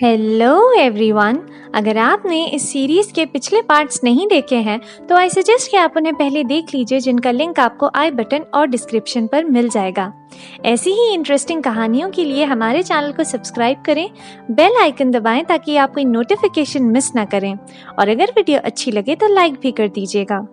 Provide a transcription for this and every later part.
Hello everyone. अगर आपने इस सीरीज़ के पिछले पार्ट्स नहीं देखे हैं तो आई सजेस्ट कि आप उन्हें पहले देख लीजिए, जिनका लिंक आपको आई बटन और डिस्क्रिप्शन पर मिल जाएगा। ऐसी ही इंटरेस्टिंग कहानियों के लिए हमारे चैनल को सब्सक्राइब करें, बेल आइकन दबाएं ताकि आप कोई नोटिफिकेशन मिस ना करें, और अगर वीडियो अच्छी लगे तो लाइक भी कर दीजिएगा।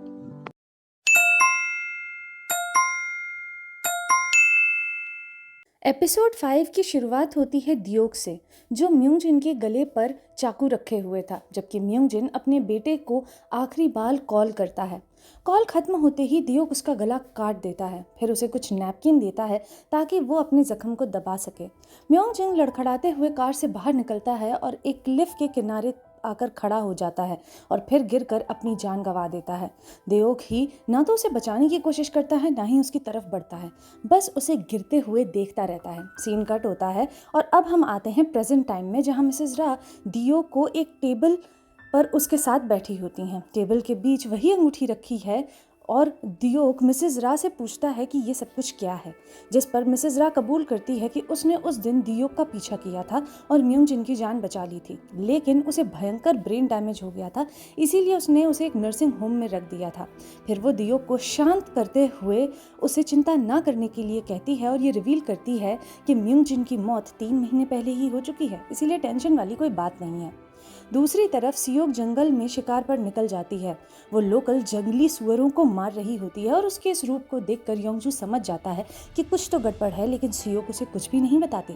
एपिसोड 5 की शुरुआत होती है दियोक से, जो म्यूंगजिन के गले पर चाकू रखे हुए था, जबकि म्यूंगजिन अपने बेटे को आखिरी बार कॉल करता है। कॉल खत्म होते ही दियोक उसका गला काट देता है, फिर उसे कुछ नैपकिन देता है ताकि वो अपने जख्म को दबा सके। म्यूंगजिन लड़खड़ाते हुए कार से बाहर निकलता है और एक क्लिफ के किनारे आकर खड़ा हो जाता है और फिर गिरकर अपनी जान गंवा देता है। दियोक ही ना तो उसे बचाने की कोशिश करता है, ना ही उसकी तरफ बढ़ता है, बस उसे गिरते हुए देखता रहता है। सीन कट होता है और अब हम आते हैं प्रेजेंट टाइम में, जहां मिसेस रा दियोक को एक टेबल पर उसके साथ बैठी होती हैं। टेबल के बीच वही अंगूठी रखी है और दियोक मिसेस रा से पूछता है कि ये सब कुछ क्या है, जिस पर मिसेस रा कबूल करती है कि उसने उस दिन दियोक का पीछा किया था और म्यूंगजिन की जान बचा ली थी, लेकिन उसे भयंकर ब्रेन डैमेज हो गया था, इसीलिए उसने उसे एक नर्सिंग होम में रख दिया था। फिर वो दियोक को शांत करते हुए उसे चिंता ना करने के लिए कहती है और ये रिवील करती है कि म्यूंगजिन की मौत 3 महीने पहले ही हो चुकी है, इसीलिए टेंशन वाली कोई बात नहीं है। दूसरी तरफ सियोक जंगल में शिकार पर निकल जाती है। वो लोकल जंगली सुअरों को मार रही होती है और उसके इस रूप को देखकर योंगजू समझ जाता है कि कुछ तो गड़बड़ है, लेकिन सियोक उसे कुछ भी नहीं बताती।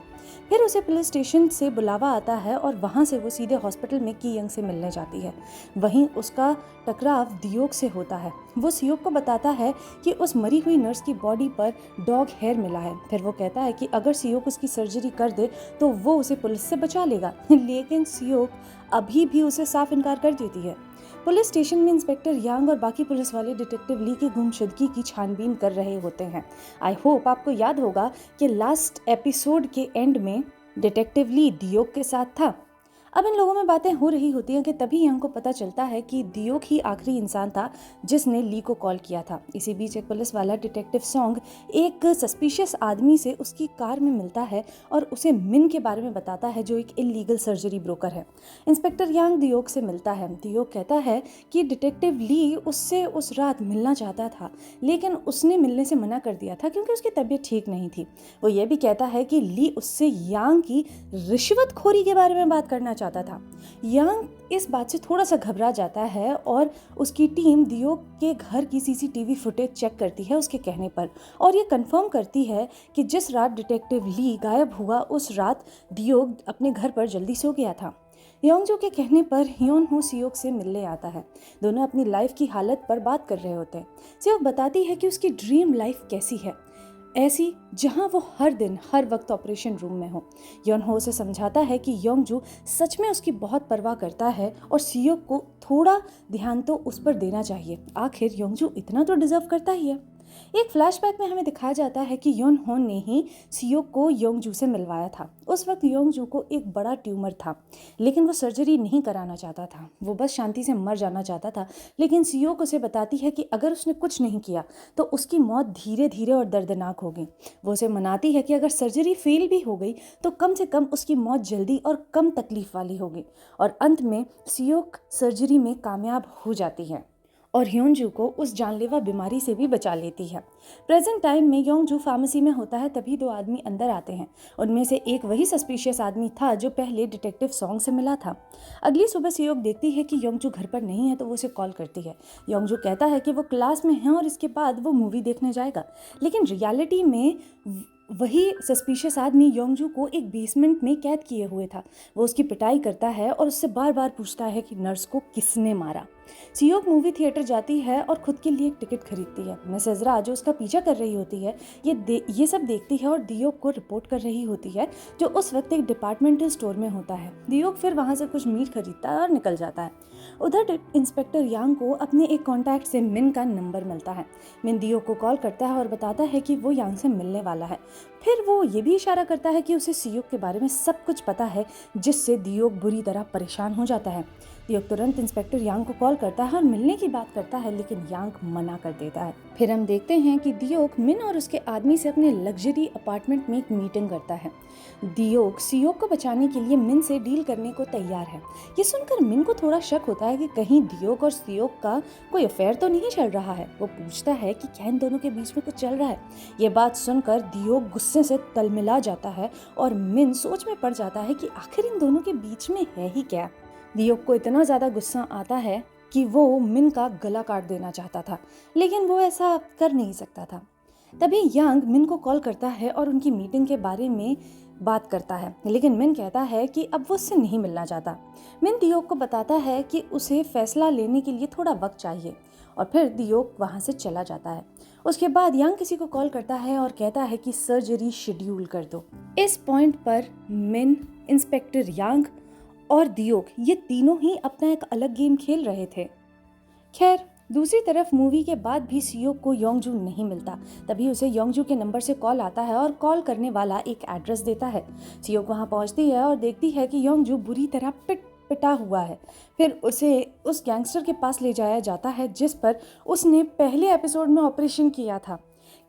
फिर उसे पुलिस स्टेशन से बुलावा आता है और वहाँ से वो सीधे हॉस्पिटल में की यंग से मिलने जाती है। वहीं उसका टकराव दियोक से होता है। वो सियोक को बताता है कि उस मरी हुई नर्स की बॉडी पर डॉग हेयर मिला है। फिर वो कहता है कि अगर सियोक उसकी सर्जरी कर दे तो वो उसे पुलिस से बचा लेगा, लेकिन सियोक अभी भी उसे साफ इनकार कर देती है। पुलिस स्टेशन में इंस्पेक्टर यांग और बाकी पुलिस वाले डिटेक्टिव ली की गुमशुदगी की छानबीन कर रहे होते हैं। आई होप आपको याद होगा कि लास्ट एपिसोड के एंड में डिटेक्टिव ली दियोक के साथ था। अब इन लोगों में बातें हो रही होती हैं कि तभी यांग को पता चलता है कि दियोक ही आखिरी इंसान था जिसने ली को कॉल किया था। इसी बीच एक पुलिस वाला डिटेक्टिव सॉन्ग एक सस्पिशियस आदमी से उसकी कार में मिलता है और उसे मिन के बारे में बताता है, जो एक इलीगल सर्जरी ब्रोकर है। इंस्पेक्टर यांग दियोक से मिलता है। दियोक कहता है कि डिटेक्टिव ली उससे उस रात मिलना चाहता था, लेकिन उसने मिलने से मना कर दिया था क्योंकि उसकी तबीयत ठीक नहीं थी। वो ये भी कहता है कि ली उससे यांग की रिश्वतखोरी के बारे में बात करना चाहता था। यांग इस बात से थोड़ा सा घबरा जाता है और उसकी टीम दियोक के घर की सीसीटीवी फुटेज चेक करती है उसके कहने पर, और ये कंफर्म करती है कि जिस रात डिटेक्टिव ली गायब हुआ उस रात दियोक अपने घर पर जल्दी सो गया था। योंगजू के कहने पर हियोन हो सियोक से मिलने आता है। दोनों अपनी लाइफ की हालत पर बात कर रहे होते हैं। सियोक बताती है कि उसकी ड्रीम लाइफ कैसी है, ऐसी जहां वो हर दिन हर वक्त ऑपरेशन रूम में हो। योनहो उसे समझाता है कि योंगजू सच में उसकी बहुत परवाह करता है और सियोक को थोड़ा ध्यान तो उस पर देना चाहिए, आखिर योंगजू इतना तो डिजर्व करता ही है। एक फ्लैशबैक में हमें दिखाया जाता है कि योनहो ने ही सियोक को योंगजू से मिलवाया था। उस वक्त योंगजू को एक बड़ा ट्यूमर था, लेकिन वो सर्जरी नहीं कराना चाहता था, वो बस शांति से मर जाना चाहता था। लेकिन सियोक उसे बताती है कि अगर उसने कुछ नहीं किया तो उसकी मौत धीरे धीरे और दर्दनाक होगी। वो उसे मनाती है कि अगर सर्जरी फेल भी हो गई तो कम से कम उसकी मौत जल्दी और कम तकलीफ वाली होगी, और अंत में सियोक सर्जरी में कामयाब हो जाती है और ह्योनजू को उस जानलेवा बीमारी से भी बचा लेती है। प्रेजेंट टाइम में योंगजू फार्मेसी में होता है, तभी 2 आदमी अंदर आते हैं। उनमें से एक वही सस्पिशियस आदमी था जो पहले डिटेक्टिव सॉन्ग से मिला था। अगली सुबह सियोक देखती है कि योंगजू घर पर नहीं है, तो वो उसे कॉल करती है। योंगजू कहता है कि वो क्लास में है और इसके बाद वो मूवी देखने जाएगा, लेकिन रियलिटी में वही सस्पिशियस आदमी योंगजू को एक बेसमेंट में कैद किए हुए था। वो उसकी पिटाई करता है और उससे बार बार पूछता है कि नर्स को किसने मारा। सियोक मूवी थिएटर जाती है और खुद के लिए एक टिकट खरीदती है। मिसेस रा जो उसका पीछा कर रही होती है ये सब देखती है और दियोक को रिपोर्ट कर रही होती है, जो उस वक्त एक डिपार्टमेंटल स्टोर में होता है। दियोक फिर वहाँ से कुछ मीट खरीदता है और निकल जाता है। उधर इंस्पेक्टर यांग को अपने एक कॉन्टैक्ट से मिन का नंबर मिलता है। मिन दियोक को कॉल करता है और बताता है कि वो यांग से मिलने वाला है। फिर वो ये भी इशारा करता है कि उसे सियोक के बारे में सब कुछ पता है, जिससे दियोक बुरी तरह परेशान हो जाता है। दियोक तुरंत इंस्पेक्टर यांग को कॉल करता है और मिलने की बात करता है, लेकिन यांग मना कर देता है। फिर हम देखते हैं कि दियोक मिन और उसके आदमी से अपने लग्जरी अपार्टमेंट में एक मीटिंग करता है। दियोक सियोक को बचाने के लिए मिन से डील करने को तैयार है। ये सुनकर मिन को थोड़ा शक होता है कि कहीं दियोक और सियोक का कोई अफेयर तो नहीं चल रहा है। वो पूछता है कि क्या इन दोनों के बीच में कुछ चल रहा है। ये बात सुनकर दियोक गुस्से से तलमिला जाता है और मिन सोच में पड़ जाता है कि आखिर इन दोनों के बीच में है ही क्या। दियोक को इतना ज्यादा गुस्सा आता है कि वो मिन का गला काट देना चाहता था, लेकिन वो ऐसा कर नहीं सकता था। तभी यांग मिन को कॉल करता है और उनकी मीटिंग के बारे में बात करता है, लेकिन मिन कहता है कि अब वो उससे नहीं मिलना चाहता। मिन दियोक को बताता है कि उसे फैसला लेने के लिए थोड़ा वक्त चाहिए और फिर दियोक वहाँ से चला जाता है। उसके बाद यांग किसी को कॉल करता है और कहता है कि सर्जरी शेड्यूल कर दो। इस पॉइंट पर मिन, इंस्पेक्टर यांग और दियोक ये तीनों ही अपना एक अलग गेम खेल रहे थे। खैर, दूसरी तरफ मूवी के बाद भी सियोक को योंगजू नहीं मिलता। तभी उसे योंगजू के नंबर से कॉल आता है और कॉल करने वाला एक एड्रेस देता है। सियोक वहां पहुंचती है और देखती है कि योंगजू बुरी तरह पिटा हुआ है। फिर उसे उस गैंगस्टर के पास ले जाया जाता है जिस पर उसने पहले एपिसोड में ऑपरेशन किया था।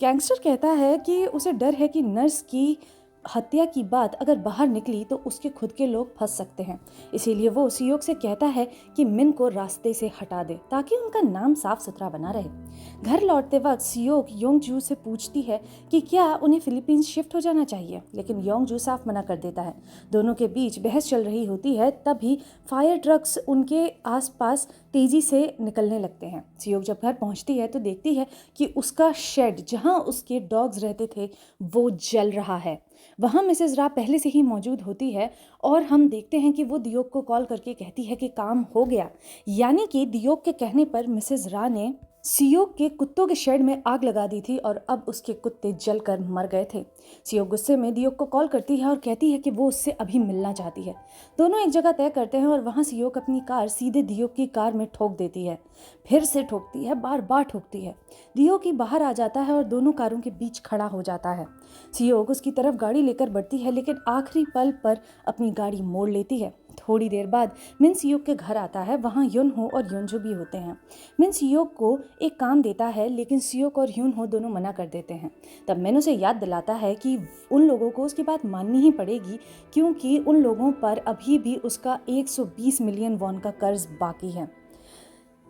गैंगस्टर कहता है कि उसे डर है कि नर्स की हत्या की बात अगर बाहर निकली तो उसके खुद के लोग फंस सकते हैं। इसीलिए वो सियोक से कहता है कि मिन को रास्ते से हटा दे ताकि उनका नाम साफ सुथरा बना रहे। घर लौटते वक्त सियोक योंगजू से पूछती है कि क्या उन्हें फिलीपींस शिफ्ट हो जाना चाहिए, लेकिन योंगजू साफ मना कर देता है। दोनों के बीच बहस चल रही होती है, तभी फायर ट्रक्स उनके आसपास तेजी से निकलने लगते हैं। सियोक जब घर पहुंचती है तो देखती है कि उसका शेड जहां उसके डॉग्स रहते थे वो जल रहा है। वहाँ मिसेस रा पहले से ही मौजूद होती है और हम देखते हैं कि वो दियोक को कॉल करके कहती है कि काम हो गया। यानी कि दियोक के कहने पर मिसेस रा ने सियोक के कुत्तों के शेड में आग लगा दी थी और अब उसके कुत्ते जलकर मर गए थे। सियोक गुस्से में दियोक को कॉल करती है और कहती है कि वो उससे अभी मिलना चाहती है। दोनों एक जगह तय करते हैं और वहाँ सियोक अपनी कार सीधे दियोक की कार में ठोक देती है। फिर से ठोकती है, बार बार ठोकती है। दियोक ही बाहर आ जाता है और दोनों कारों के बीच खड़ा हो जाता है। सियोक उसकी तरफ गाड़ी लेकर बढ़ती है, लेकिन आखिरी पल पर अपनी गाड़ी मोड़ लेती है। थोड़ी देर बाद मिन सियोक के घर आता है। वहाँ युनहो और युनजो भी होते हैं। मिन सियोक को एक काम देता है, लेकिन सियोक और युनहो दोनों मना कर देते हैं। तब मिन उसे याद दिलाता है कि उन लोगों को उसकी बात माननी ही पड़ेगी, क्योंकि उन लोगों पर अभी भी उसका 120 मिलियन वॉन का कर्ज बाकी है।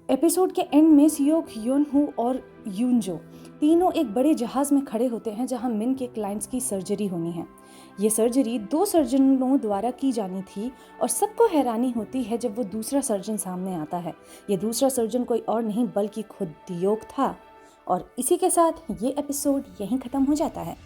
एपिसोड के एंड में सियोक, युनहो और युनजो तीनों एक बड़े जहाज में खड़े होते हैं जहां मिन के क्लाइंट्स की सर्जरी होनी है। ये सर्जरी 2 सर्जनों द्वारा की जानी थी और सबको हैरानी होती है जब वो दूसरा सर्जन सामने आता है। ये दूसरा सर्जन कोई और नहीं बल्कि खुद दियोक था। और इसी के साथ ये एपिसोड यहीं ख़त्म हो जाता है।